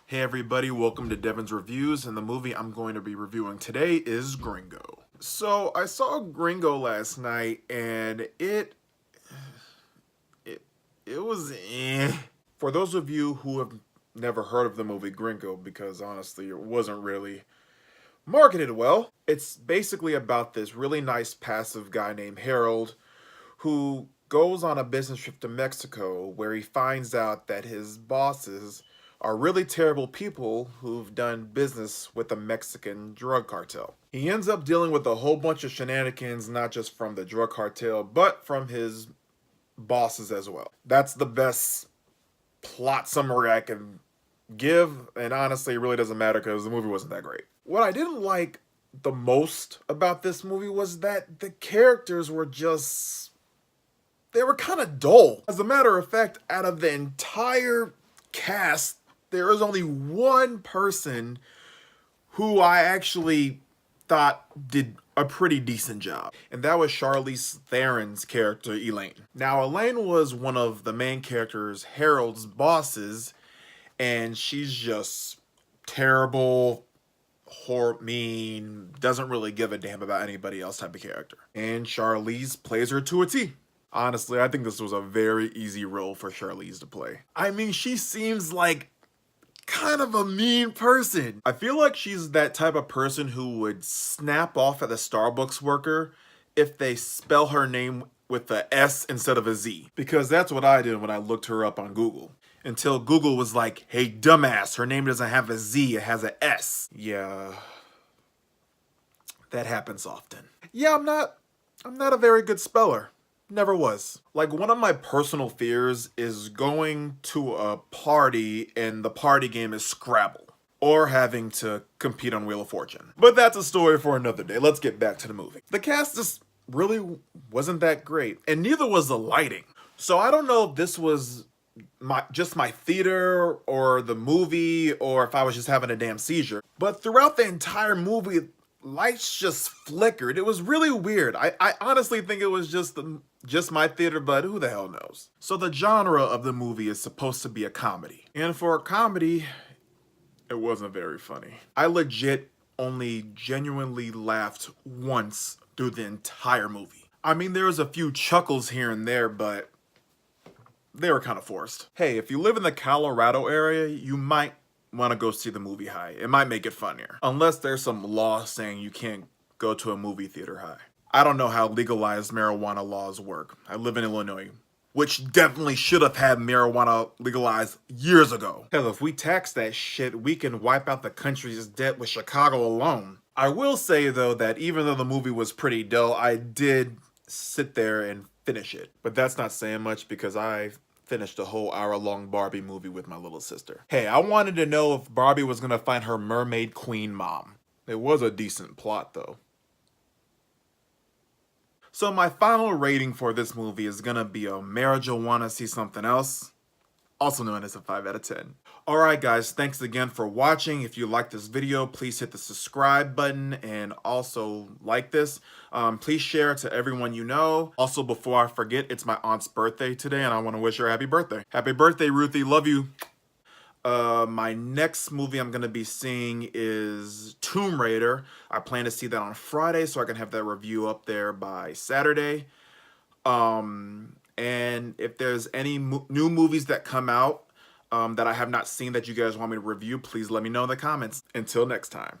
Hey everybody, welcome to Devin's Reviews, and the movie I'm going to be reviewing today is Gringo. So I saw Gringo last night, and it it was For those of you who have never heard of the movie Gringo, because honestly it wasn't really marketed well, it's basically about this really nice passive guy named Harold who goes on a business trip to Mexico where he finds out that his bosses are really terrible people who've done business with the Mexican drug cartel. He ends up dealing with a whole bunch of shenanigans, not just from the drug cartel, but from his bosses as well. That's the best plot summary I can give, and honestly, it really doesn't matter because the movie wasn't that great. What I didn't like the most about this movie was that the characters were just they were kind of dull. As a matter of fact, out of the entire cast, there is only one person who I actually thought did a pretty decent job, and that was Charlize Theron's character, Elaine. Now, Elaine was one of the main characters, Harold's bosses, and she's just terrible, mean, doesn't really give a damn about anybody else type of character. And Charlize plays her to a T. Honestly, I think this was a very easy role for Charlize to play. I mean, she seems like kind of a mean person. I feel like she's that type of person who would snap off at the Starbucks worker if they spell her name with a S instead of a Z. Because that's what I did when I looked her up on Google. Until Google was like, hey dumbass, her name doesn't have a Z, it has a S. Yeah, that happens often. Yeah, I'm not a very good speller. Never was. Like, one of my personal fears is going to a party and the party game is Scrabble, or having to compete on Wheel of Fortune. But that's a story for another day. Let's get back to the movie. The cast just really wasn't that great, and neither was the lighting. So I don't know if this was just my theater or the movie, or if I was just having a damn seizure. But throughout the entire movie, lights just flickered. It was really weird. I honestly think it was just my theater, but who the hell knows? So the genre of the movie is supposed to be a comedy. And for a comedy, it wasn't very funny. I legit only genuinely laughed once through the entire movie. I mean, there was a few chuckles here and there, but they were kind of forced. Hey, if you live in the Colorado area, you might want to go see the movie high. It might make it funnier. Unless there's some law saying you can't go to a movie theater high. I don't know how legalized marijuana laws work. I live in Illinois, which definitely should have had marijuana legalized years ago. Hell, if we tax that shit, we can wipe out the country's debt with Chicago alone. I will say, though, that even though the movie was pretty dull, I did sit there and finish it. But that's not saying much because I finished a whole hour-long Barbie movie with my little sister. Hey, I wanted to know if Barbie was gonna find her mermaid queen mom. It was a decent plot, though. So my final rating for this movie is gonna be a marijuana see something else, also known as a 5 out of 10. Alright guys, thanks again for watching. If you like this video, please hit the subscribe button and also like this. Please share it to everyone you know. Also, before I forget, it's my aunt's birthday today and I want to wish her a happy birthday. Happy birthday, Ruthie. Love you. My next movie I'm going to be seeing is Tomb Raider. I plan to see that on Friday so I can have that review up there by Saturday. And if there's any new movies that come out that I have not seen that you guys want me to review, please let me know in the comments. Until next time.